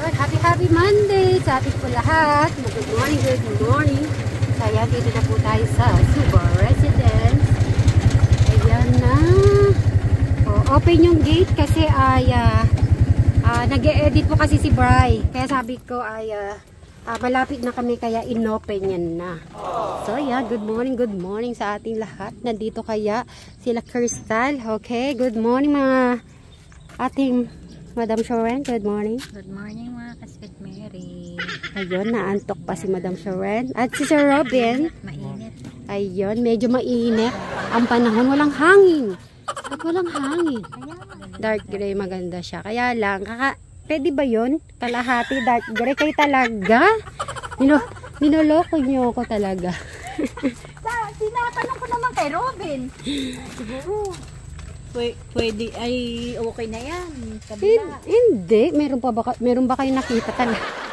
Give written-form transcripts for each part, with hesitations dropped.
Ayun, happy Monday sa ating po lahat. Good morning, good morning. Kaya dito na po tayo sa Suba Residence. Ayan na. Open yung gate kasi ay nag-e-edit po kasi si Bri. Kaya sabi ko ay malapit na kami kaya inopen yan na. So yeah, good morning sa ating lahat. Nandito kaya sila Crystal. Okay, good morning mga ating Madam Sharon. Good morning. Good morning mga ka-Sweet Mary. Ayun, naantok pa si Madam Sharon. At si Sir Robin. Mainit. Ayun, medyo mainit. Ang panahon, walang hangin. At walang hangin. Dark gray, maganda siya. Kaya lang, pwede ba yun? Kalahati, dark gray. Kayo talaga? Ninoloko niyo ako talaga. Tinatanong ko naman kay Robin. Siguro. Pwede, ay okay na yan. Kabila. Hindi. Meron ba kayo nakita talaga?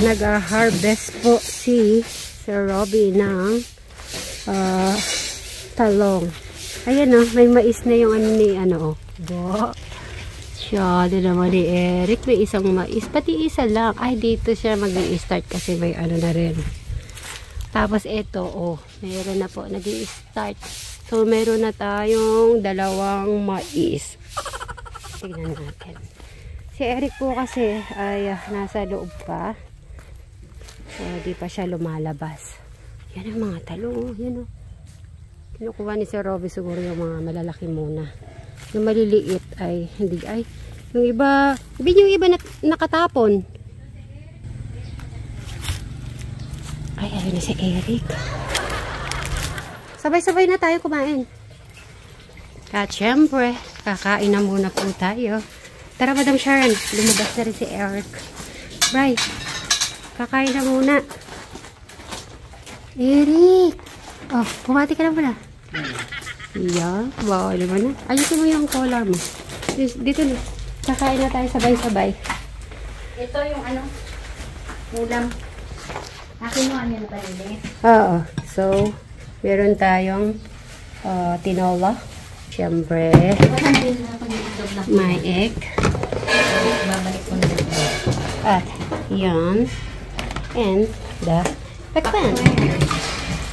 Nag-harvest po si Sir Robbie ng talong. Ayan o, may mais na yung ano ni siya, din naman ni Eric. May isang mais, pati isa lang. Ay, dito siya mag-i-start kasi may ano na rin. Tapos ito, meron na po nag-i-start. So, meron na tayong dalawang mais. Tingnan natin. Si Eric po kasi ay nasa loob pa. So, di pa siya lumalabas. Yan ang mga talong. Yan o. Kinukuha ni Sir Robbie siguro yung mga malalaki muna. Yung maliliit ay hindi ay. Yung iba nakatapon. Ay, ayun na si Eric. Sabay-sabay na tayo kumain. At syempre, kakain na muna po tayo. Tara, Madam Sharon. Lumabas na rin si Eric. Bye. Kakain na muna. Eric! Bumati ka na muna. Yan. Bawal naman na. Ayusin mo yung collar mo. Dito na. Kakain na tayo sabay-sabay. Ito yung ulam. Akin mo ano na palinis. Oo. So, meron tayong tinola. Siyempre. May egg. Babalik ko na. At yan. And the pekpan.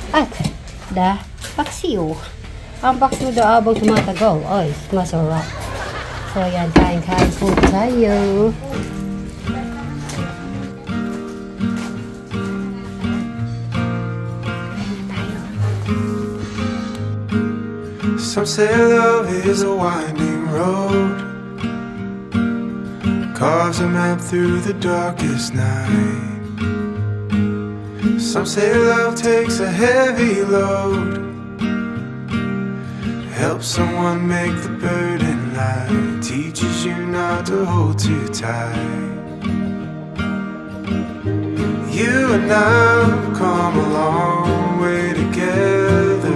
At the paksiw. Ang paksiw daw habang tumatagal ay masarap. So yan, kain po tayo. Some say love is a winding road, carves a map through the darkest night. Some say love takes a heavy load, helps someone make the burden light, teaches you not to hold too tight. You and I have come a long way together.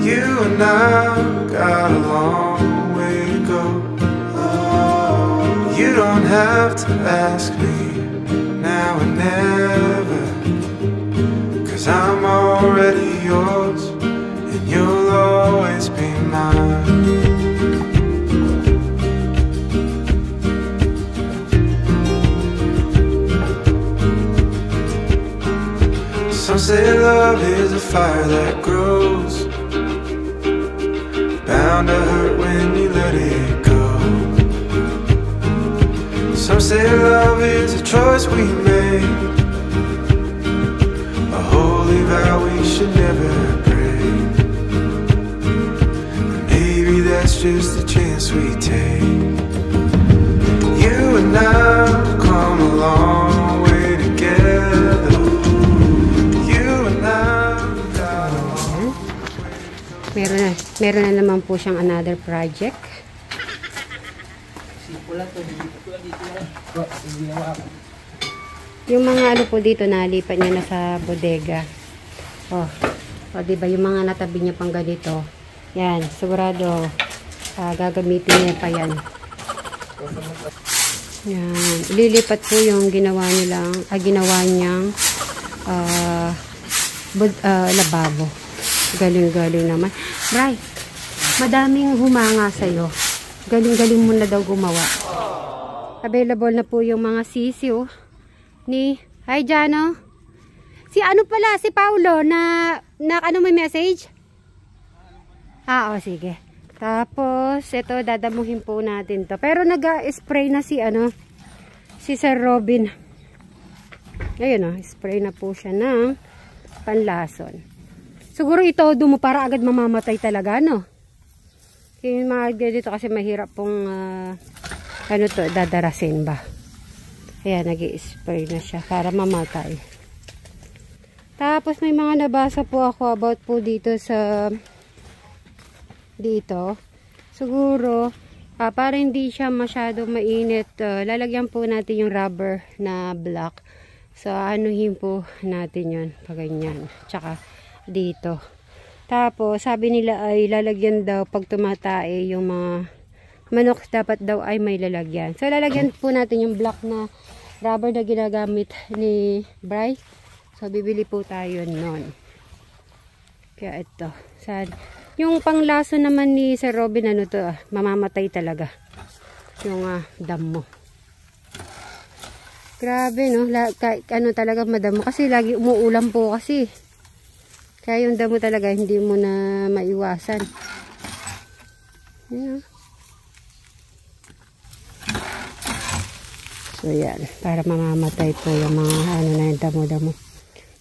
You and I got a long way to go. You don't have to ask me now or never, 'cause I'm already yours and you'll always be mine. Some say love is a fire that grows, bound to hurt when you let it go. Some say love is a choice we make, a holy vow we should never break. Maybe that's just the chance we take. You and I have come a long way together. You and I got a long Meron na naman po siyang another project. Yung mga ano po dito, nalipat niya na sa bodega. Oh, diba yung mga natabi niya pang ganito. Yan, sigurado gagamitin niya pa yan. Yan, ililipat po yung ginawa niyang lababo. Galing-galing naman. Bray, madaming humanga sa'yo. Galing-galing mo na daw gumawa. Available na po yung mga sisiw ni... Hi, Jano. Si ano pala, si Paulo na ano may message? Sige. Tapos, ito, dadamuhin po natin to. Pero nag-spray na si Sir Robin. Ayun spray na po siya ng panlason. Siguro ito, mo para agad mamamatay talaga, no? Yung mga dito kasi mahirap pong, dadarasin ba? Ayan, nag-i-spray na siya para mamatay. Tapos may mga nabasa po ako about po dito sa, dito. Siguro, para hindi siya masyado mainit, lalagyan po natin yung rubber na black. So, anuhin po natin yun, paganyan. Tsaka, dito. Tapos, sabi nila ay lalagyan daw pag tumatae yung mga manok dapat daw ay may lalagyan. So, lalagyan po natin yung black na rubber na ginagamit ni Bry. So, bibili po tayo nun. Kaya ito. Yung panglaso naman ni Sir Robin, mamamatay talaga. Yung damo. Grabe, no? Talaga madamo. Kasi lagi umuulan po kasi. Kaya yung damo talaga hindi mo na maiwasan. Yan. So yan, para mamamatay po yung mga na yung damo-damo.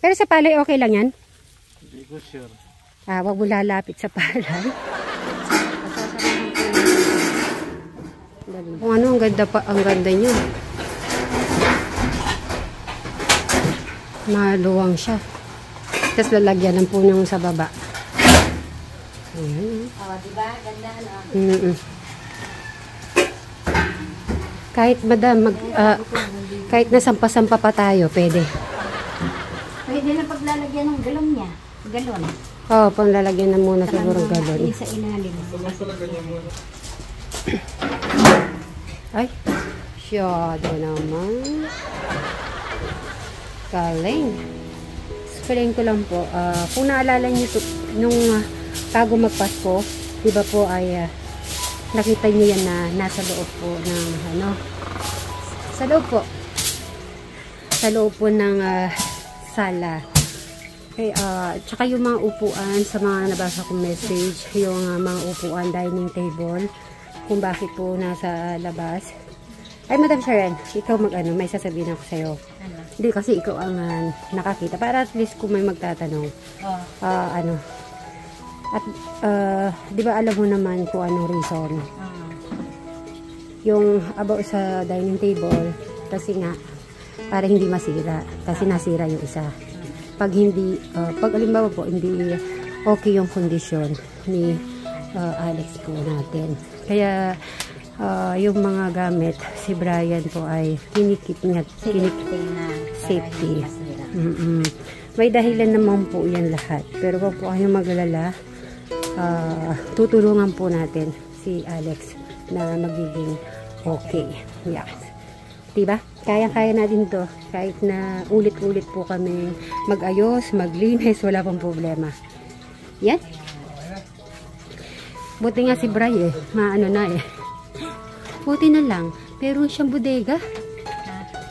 Pero sa palay okay lang yan? Hindi ko sure. Wag mo lalapit sa palay. Kung ano, ang ganda niya. Maluwang siya. Tapos lalagyan ng punong sa baba. Ayan. Diba? Ganda, no? Kahit madam, kahit nasampa-sampa pa tayo, pwede. Pwede na paglalagyan ng galon niya. Galon. Panglalagyan na muna siguro ng galon. Sa ilalim. Ay, syado naman. Galing. Explain ko lang po, kung naalala nyo nung bago magpasko, di ba po ay nakita nyo yan na nasa loob po ng sa loob po ng sala. Okay, tsaka yung mga upuan sa mga nabasa kong message, yung mga upuan, dining table, kung bakit po nasa labas. Ay, Madam Sharon, ikaw may sasabihin ako sa'yo. Hindi, kasi ikaw ang nakakita. Para at least kung may magtatanong. Di ba alam mo naman kung anong reason? Yung about sa dining table, kasi nga, para hindi masira. Kasi nasira yung isa. Pag alimbawa po, hindi okay yung kondisyon ni Alex po natin. Kaya, yung mga gamit, si Brian po ay kinikip niya. Safety. May dahilan naman po yan lahat. Pero wag po kayong magalala. Tutulungan po natin si Alex na magiging okay. Yeah. Diba? Kaya-kaya natin to. Kahit na ulit-ulit po kami mag-ayos, maglinis, wala pong problema. Yan. Buti nga si Brian maano na Buti na lang. Pero siyang bodega.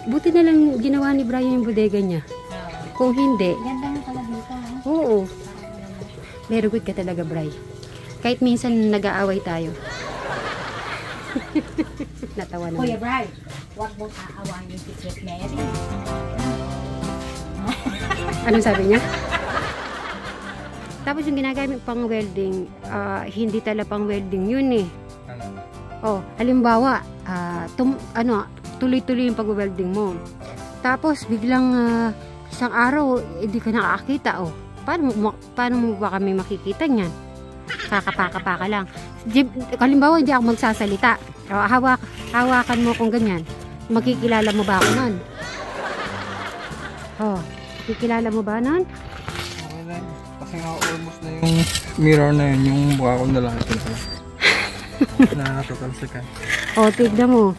Buti na lang ginawa ni Brian yung bodega niya. Kung hindi. Ganda nga pala dito. Oo. Very good ka talaga, Brian. Kahit minsan nag-aaway tayo. Natawa naman. Kuya Brian. Huwag mong aawayin si Sweet Mary. Anong sabi niya? Tapos yung ginagamit pang welding, hindi talaga pang welding yun eh. Oh, halimbawa, tuloy-tuloy yung pag-welding mo. Tapos biglang isang araw, hindi ka nakakita. Oh, paano mo ba kami makikita niyan? Kakapaka lang. Halimbawa, hindi ako magsasalita. Hawakan mo kung ganyan. Makikilala mo ba ako nun? Oh, makikilala mo ba nun? Okay lang. Kasi nga almost na yung mirror na yun, yung mukha ko na lahat yun. Natatalsikan. Oh, tignan mo.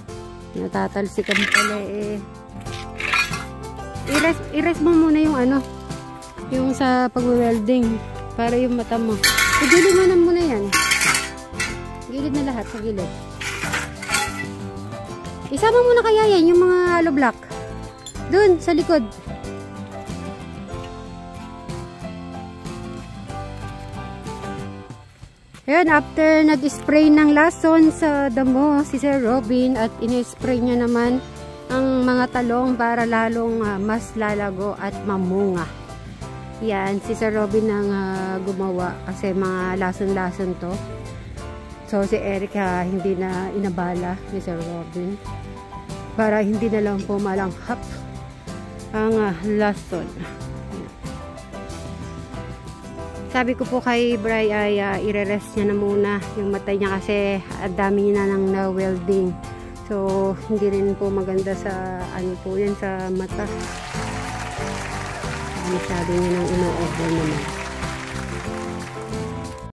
Natatalsikan pala eh. I-rest mo muna yung yung sa pag-welding para yung mata mo. Gilid mo na yan. Gilid na lahat sa gilid. Isama mo na kaya yan, yung mga hollow block. Doon, sa likod. Ayan, after nag-spray ng lason sa damo si Sir Robin at in-spray niya naman ang mga talong para lalong mas lalago at mamunga. Yan, si Sir Robin ang gumawa kasi mga lason-lason to. So si Eric hindi na inabala ni Sir Robin para hindi na lang po malanghap ang lason. Sabi ko po kay Bri ay i-rest niya na muna yung mata niya kasi ang dami niya na nang na-welding. So hindi rin po maganda sa po yan sa mata. Masyado niya nang ino-over naman.